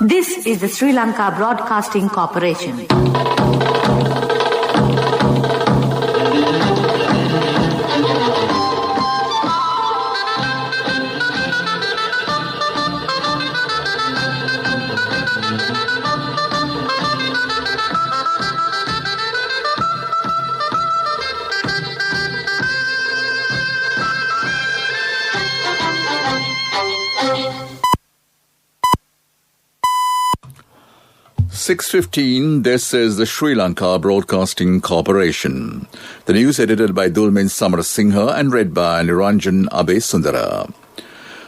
This is the Sri Lanka Broadcasting Corporation. "6:15, this is the Sri Lanka Broadcasting Corporation. The news edited by Dulmin Samarasinghe and read by Niranjan Abesundara.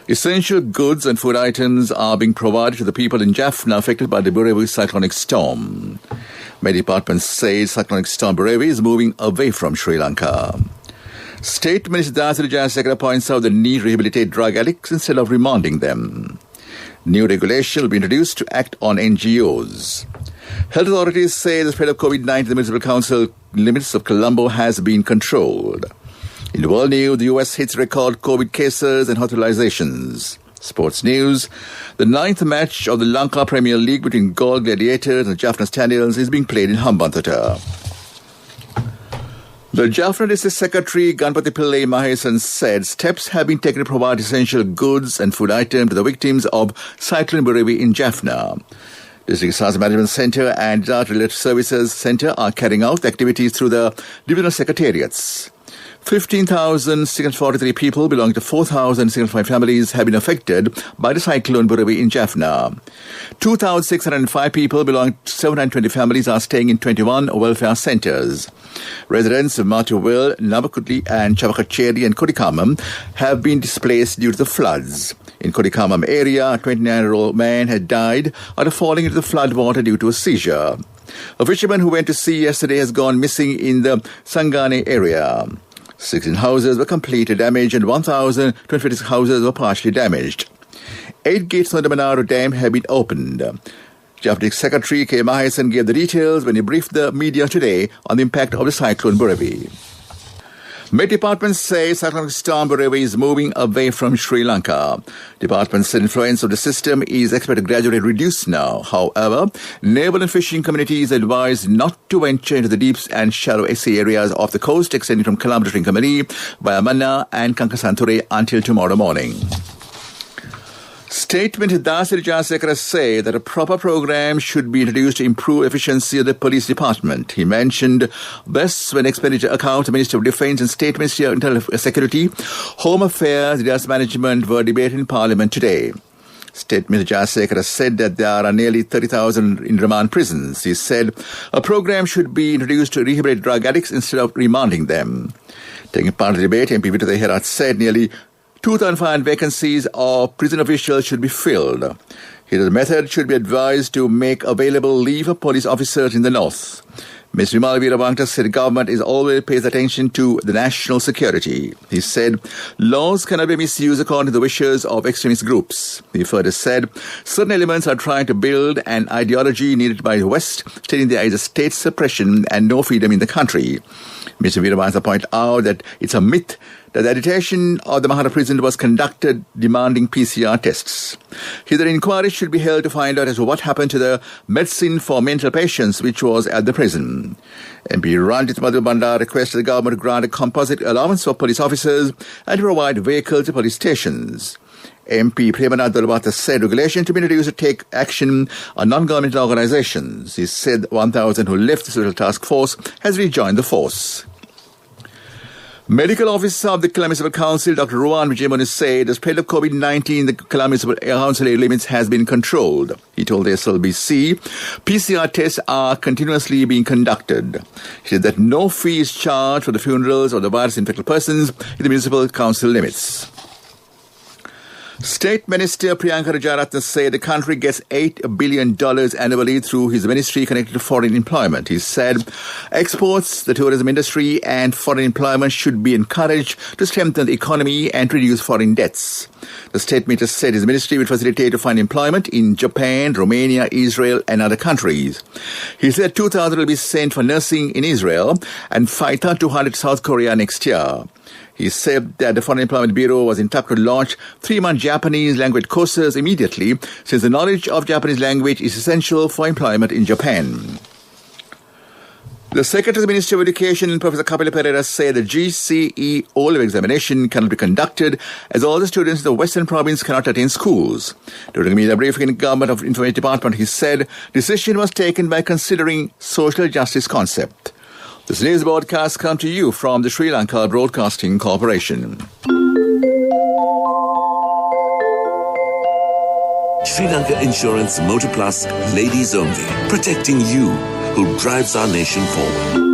Essential goods and food items are being provided to the people in Jaffna affected by the Burevi cyclonic storm. Met Department says cyclonic storm Burevi is moving away from Sri Lanka. State Minister Dasari Jayasekara points out the need to rehabilitate drug addicts instead of remanding them. New regulation will be introduced to act on NGOs. Health authorities say the spread of COVID-19 in the Municipal Council limits of Colombo has been controlled. In the world news, the US hits record COVID cases and hospitalizations. Sports news, the 9th match of the Lanka Premier League between Galle Gladiators and Jaffna Stallions is being played in Hambantota. The Jaffna District Secretary Ganpati Pillai Mahesan said steps have been taken to provide essential goods and food items to the victims of Cyclone Burevi in Jaffna. District Disaster Management Centre and Disaster Related Services Centre are carrying out activities through the divisional secretariats. 15,643 people belonging to 4,605 families have been affected by the cyclone Burevi in Jaffna. 2,605 people belonging to 720 families are staying in 21 welfare centres. Residents of Matuville, Navakutli and Chavakacheri and Kodikamam have been displaced due to the floods. In Kodikamam area, a 29-year-old man had died after falling into the floodwater due to a seizure. A fisherman who went to sea yesterday has gone missing in the Sangane area. 16 houses were completely damaged and 1,026 houses were partially damaged. 8 gates on the Manaro Dam have been opened. Jaffna Secretary K. Mahesan gave the details when he briefed the media today on the impact of the cyclone Burevi. Met Department says cyclonic storm Burevi is moving away from Sri Lanka. Department's influence of the system is expected to gradually reduce now. However, naval and fishing communities advised not to venture into the deep and shallow sea areas off the coast extending from Colombo to Trincomalee via Manna and Kankasanture until tomorrow morning. State Minister Dasari Jayasekara said that a proper program should be introduced to improve efficiency of the police department. He mentioned this when expenditure account the Minister of Defence and State Ministry of Internal Security, Home Affairs, Disaster Management were debated in Parliament today. State Minister Jayasekara said that there are nearly 30,000 in remand prisons. He said a program should be introduced to rehabilitate drug addicts instead of remanding them. Taking part in the debate, MP Vita Herat said nearly 2,500 vacancies of prison officials should be filled. He said the method should be advised to make available leave for police officers in the north. Mr. Vimal Veeravangta said the government is always pays attention to the national security. He said laws cannot be misused according to the wishes of extremist groups. He further said certain elements are trying to build an ideology needed by the West, stating there is a state suppression and no freedom in the country. Mr. Veeravangta pointed out that it's a myth that the agitation of the Mahara prison was conducted demanding PCR tests. He said an inquiry should be held to find out as to what happened to the medicine for mental patients which was at the prison. MP Ranjit Madhu Bandar requested the government to grant a composite allowance for police officers and to provide vehicles to police stations. MP Premanath Dolabata said regulation to be introduced to take action on non-governmental organizations. He said 1,000 who left the Special Task Force has rejoined the force. Medical Officer of the Colombo Municipal Council, Dr. Rohan Vijayamuni, said the spread of COVID-19 in the Colombo Municipal Council limits has been controlled. He told the SLBC PCR tests are continuously being conducted. He said that no fee is charged for the funerals of the virus-infected persons in the Municipal Council limits. State Minister Priyanka Rajaratne said the country gets $8 billion annually through his ministry connected to foreign employment. He said exports, the tourism industry and foreign employment should be encouraged to strengthen the economy and reduce foreign debts. The state minister said his ministry will facilitate to find employment in Japan, Romania, Israel and other countries. He said 2,000 will be sent for nursing in Israel and 5,200 to South Korea next year. He said that the Foreign Employment Bureau was in touch to launch 3-month Japanese language courses immediately, since the knowledge of Japanese language is essential for employment in Japan. The Secretary of the Ministry of Education, Professor Kapila Pereira, said the GCE O-level examination cannot be conducted as all the students in the Western Province cannot attend schools. During a media briefing in the Government of Information Department, he said decision was taken by considering social justice concept. This news broadcast comes to you from the Sri Lanka Broadcasting Corporation. Sri Lanka Insurance Motor Plus Ladies Only, protecting you who drives our nation forward.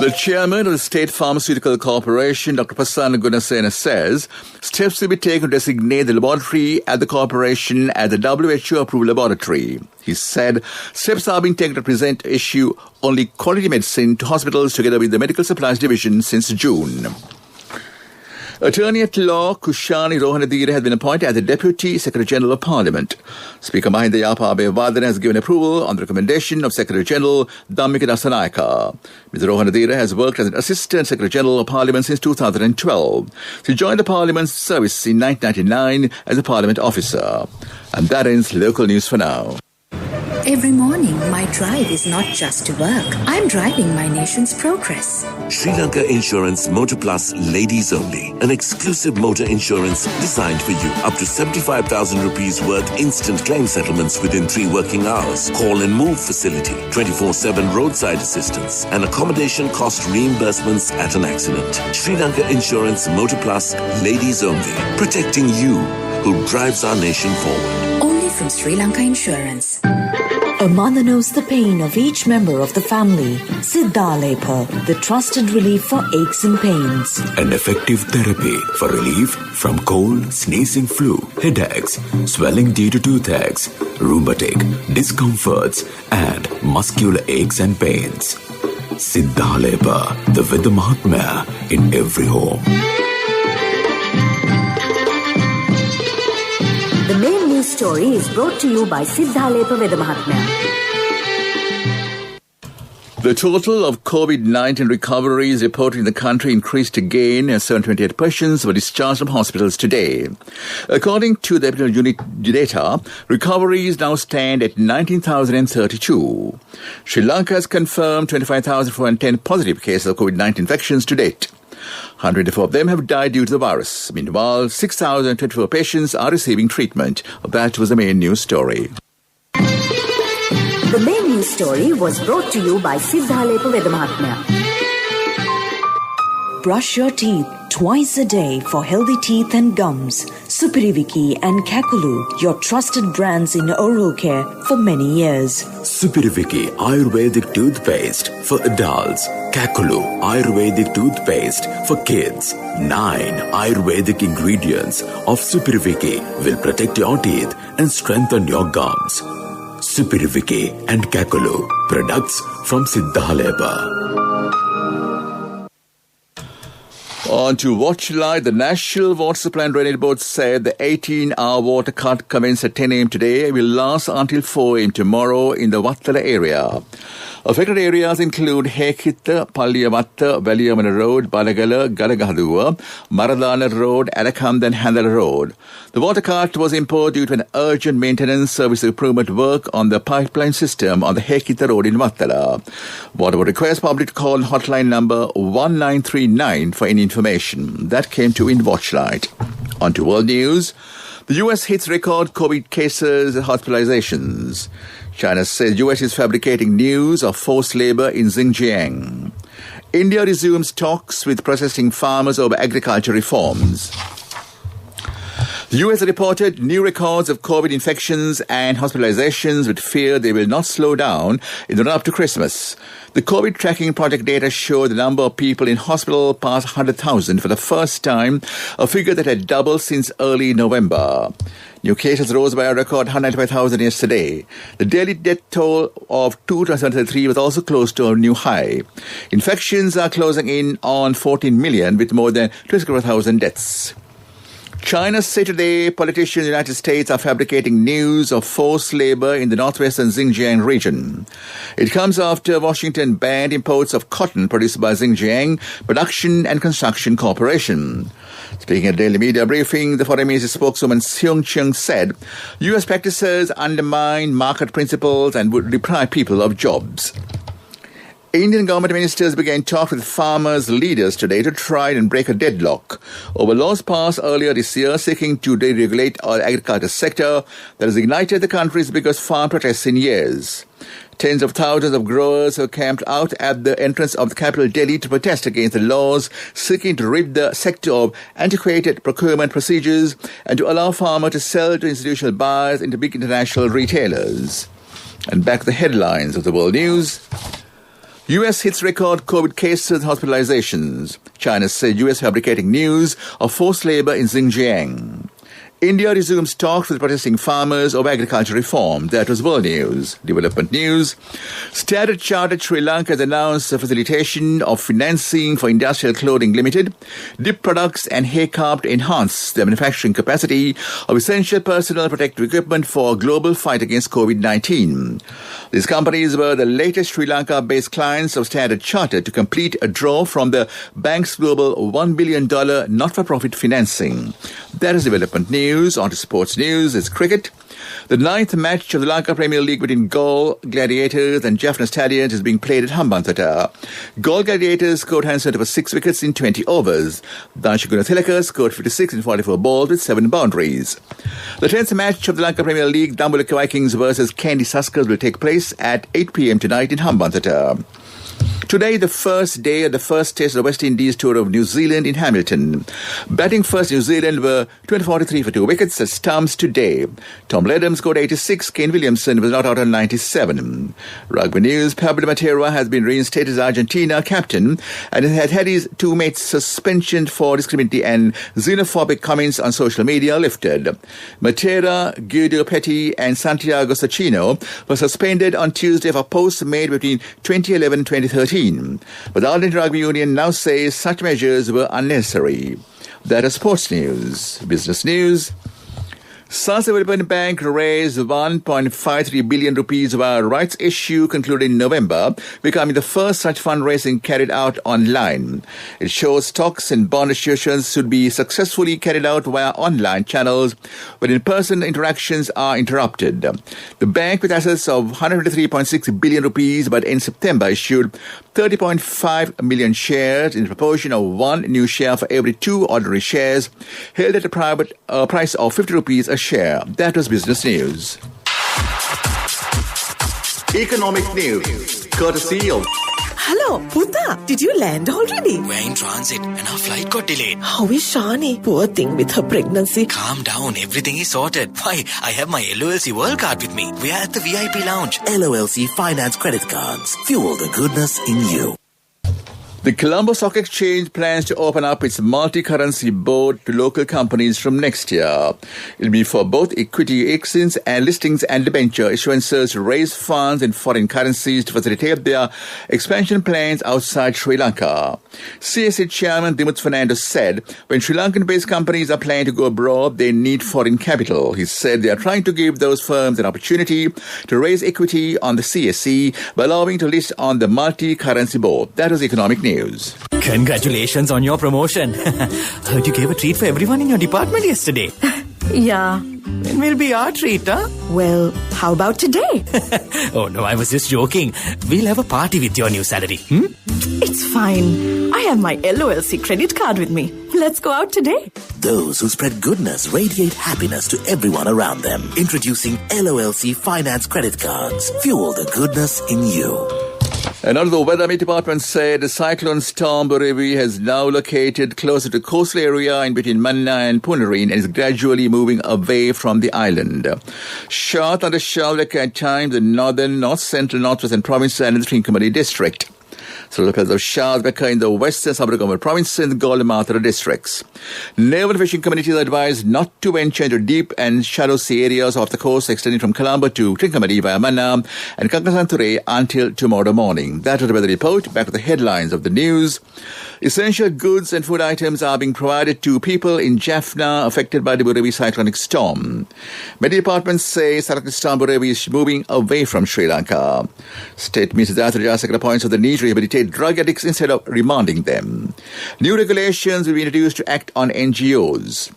The chairman of the State Pharmaceutical Corporation, Dr. Prasanna Gunasena, says steps will be taken to designate the laboratory at the corporation as the WHO-approved laboratory. He said steps are being taken to present issue only quality medicine to hospitals together with the Medical Supplies Division since June. Attorney at Law Kushani Rohanadira has been appointed as the Deputy Secretary General of Parliament. Speaker Mahinda Yapabe Vardana has given approval on the recommendation of Secretary General Dhammika Dasanayaka. Mr. Rohanadira has worked as an Assistant Secretary General of Parliament since 2012. He joined the Parliament's service in 1999 as a Parliament officer. And that ends local news for now. Every morning, my drive is not just to work. I'm driving my nation's progress. Sri Lanka Insurance Motor Plus Ladies Only, an exclusive motor insurance designed for you. Up to 75,000 rupees worth instant claim settlements within 3 working hours. Call and move facility, 24/7 roadside assistance, and accommodation cost reimbursements at an accident. Sri Lanka Insurance Motor Plus Ladies Only, protecting you who drives our nation forward. Only from Sri Lanka Insurance. A mother knows the pain of each member of the family. Siddhalepa, the trusted relief for aches and pains. An effective therapy for relief from cold, sneezing, flu, headaches, swelling due to toothaches, rheumatic, discomforts, and muscular aches and pains. Siddhalepa, the Veda Mahatmya in every home. The main news story is brought to you by Siddhalepa Veda Mahatmya. The total of COVID-19 recoveries reported in the country increased again as 728 patients were discharged from hospitals today. According to the epidemiological unit data, recoveries now stand at 19,032. Sri Lanka has confirmed 25,410 positive cases of COVID-19 infections to date. 124 of them have died due to the virus. Meanwhile, 6,024 patients are receiving treatment. That was the main news story. The main news story was brought to you by Siddhalepa Veda Mahatmya. Brush your teeth twice a day for healthy teeth and gums. Supiriviki and Kakulu, your trusted brands in oral care for many years. Supiriviki Ayurvedic toothpaste for adults. Kakulu Ayurvedic toothpaste for kids. 9 Ayurvedic ingredients of Supiriviki will protect your teeth and strengthen your gums. Supiriviki and Kakulu, products from Siddhalepa. On to Watchlight, the National Water Supply and Drainage Board said the 18-hour water cut commenced at 10 a.m. today will last until 4 a.m. tomorrow in the Wattala area. Affected areas include Hekitta, Palliyamatta, Veliyamana Road, Balagala, Galagahaduwa, Maradana Road, Alakand and Handala Road. The water cut was imposed due to an urgent maintenance service improvement work on the pipeline system on the Hekitta Road in Wattala. Water Board requests public to call hotline number 1939 for any information. That came to in Watchlight. On to world news. The U.S. hits record COVID cases and hospitalizations. China says U.S. is fabricating news of forced labor in Xinjiang. India resumes talks with protesting farmers over agriculture reforms. The U.S. reported new records of COVID infections and hospitalizations with fear they will not slow down in the run-up to Christmas. The COVID tracking project data showed the number of people in hospital passed 100,000 for the first time, a figure that had doubled since early November. New cases rose by a record 195,000 yesterday. The daily death toll of 2,033 was also close to a new high. Infections are closing in on 14 million with more than 24,000 deaths. China said today politicians in the United States are fabricating news of forced labor in the northwestern Xinjiang region. It comes after Washington banned imports of cotton produced by Xinjiang Production and Construction Corporation. Speaking at a daily media briefing, the foreign ministry spokeswoman Seung Chung said U.S. practices undermine market principles and would deprive people of jobs. Indian government ministers began talks with farmers' leaders today to try and break a deadlock over laws passed earlier this year seeking to deregulate our agriculture sector that has ignited the country's biggest farm protests in years. Tens of thousands of growers have camped out at the entrance of the capital Delhi to protest against the laws seeking to rid the sector of antiquated procurement procedures and to allow farmers to sell to institutional buyers and to big international retailers. And back to the headlines of the world news. U.S. hits record COVID cases and hospitalizations. China said U.S. fabricating news of forced labor in Xinjiang. India resumes talks with protesting farmers over agriculture reform. That was world news. Development news. Standard Chartered Sri Lanka has announced the facilitation of financing for Industrial Clothing Limited, Dip Products and Hair Carb to enhance the manufacturing capacity of essential personal protective equipment for a global fight against COVID-19. These companies were the latest Sri Lanka-based clients of Standard Chartered to complete a draw from the bank's global $1 billion not-for-profit financing. That is development news. On to sports news, it's cricket. The 9th match of the Lanka Premier League between Galle Gladiators and Jaffna Stallions is being played at Hambantota. Galle Gladiators scored handsomely for 6 wickets in 20 overs. Dhanshu Gunathilaka scored 56 in 44 balls with 7 boundaries. The 10th match of the Lanka Premier League, Dambulaka Vikings versus Kandy Suskers, will take place at 8 p.m. tonight in Hambantota. Today, the first day of the first test of the West Indies tour of New Zealand in Hamilton. Batting first, New Zealand were 243 for 2 wickets at stumps today. Tom Ledham scored 86, Kane Williamson was not out on 97. Rugby news, Pablo Matera has been reinstated as Argentina captain and has had his 2 mates' suspension for discriminatory and xenophobic comments on social media lifted. Matera, Guido Petty and Santiago Sacchino were suspended on Tuesday for posts made between 2011 and 2013. But the Argentine Rugby Union now says such measures were unnecessary. That is sports news. Business news. Sahasrara Development Bank raised 1.53 billion rupees via rights issue concluded in November, becoming the first such fundraising carried out online. It shows stocks and bond issuances should be successfully carried out via online channels when in-person interactions are interrupted. The bank, with assets of 123.6 billion rupees, but in September issued 30.5 million shares in the proportion of 1 new share for every 2 ordinary shares, held at a private price of 50 rupees a share. That was business news. Economic news, courtesy of... Hello, Puta. Did you land already? We're in transit and our flight got delayed. How is Shani? Poor thing with her pregnancy. Calm down, everything is sorted. Why, I have my LOLC World Card with me. We are at the VIP lounge. LOLC Finance Credit Cards. Fuel the goodness in you. The Colombo Stock Exchange plans to open up its multi-currency board to local companies from next year. It'll be for both equity exits and listings and debenture issuances to raise funds in foreign currencies to facilitate their expansion plans outside Sri Lanka. CSE Chairman Dimuth Fernando said, when Sri Lankan-based companies are planning to go abroad, they need foreign capital. He said they are trying to give those firms an opportunity to raise equity on the CSE by allowing to list on the multi-currency board. That was economic news. Congratulations on your promotion. Heard you gave a treat for everyone in your department yesterday. Yeah. When will be our treat, huh? Well, how about today? Oh no, I was just joking. We'll have a party with your new salary. It's fine. I have my LOLC credit card with me. Let's go out today. Those who spread goodness radiate happiness to everyone around them. Introducing LOLC Finance Credit Cards. Fuel the goodness in you. And although the Weather Department said the cyclone storm Burevi has now located closer to coastal area in between Manna and Punareen and is gradually moving away from the island. Short under shower at times in northern, north central, northwestern provinces and the Trincomalee district. Several pairs of showers occur in the western Sabaragamuwa province and Golmathura districts. Naval fishing communities are advised not to venture into deep and shallow sea areas off the coast extending from Colombo to Trincomalee via Manna and Kankasanture until tomorrow morning. That was the weather report. Back to the headlines of the news. Essential goods and food items are being provided to people in Jaffna affected by the Burevi cyclonic storm. Many departments say cyclonic storm Burevi is moving away from Sri Lanka. State Minister Jayasudha Jayasekara points to the need to rehabilitate drug addicts instead of remanding them. New regulations will be introduced to act on NGOs.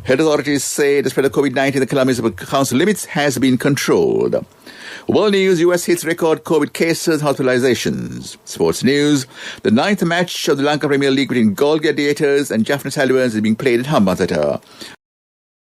Health authorities say the spread of COVID-19 in the Colombo Municipal Council limits has been controlled. World news, US hits record COVID cases, hospitalizations. Sports news, the 9th match of the Lanka Premier League between Goal Gladiators and Jaffna Talibans is being played at Hambantota.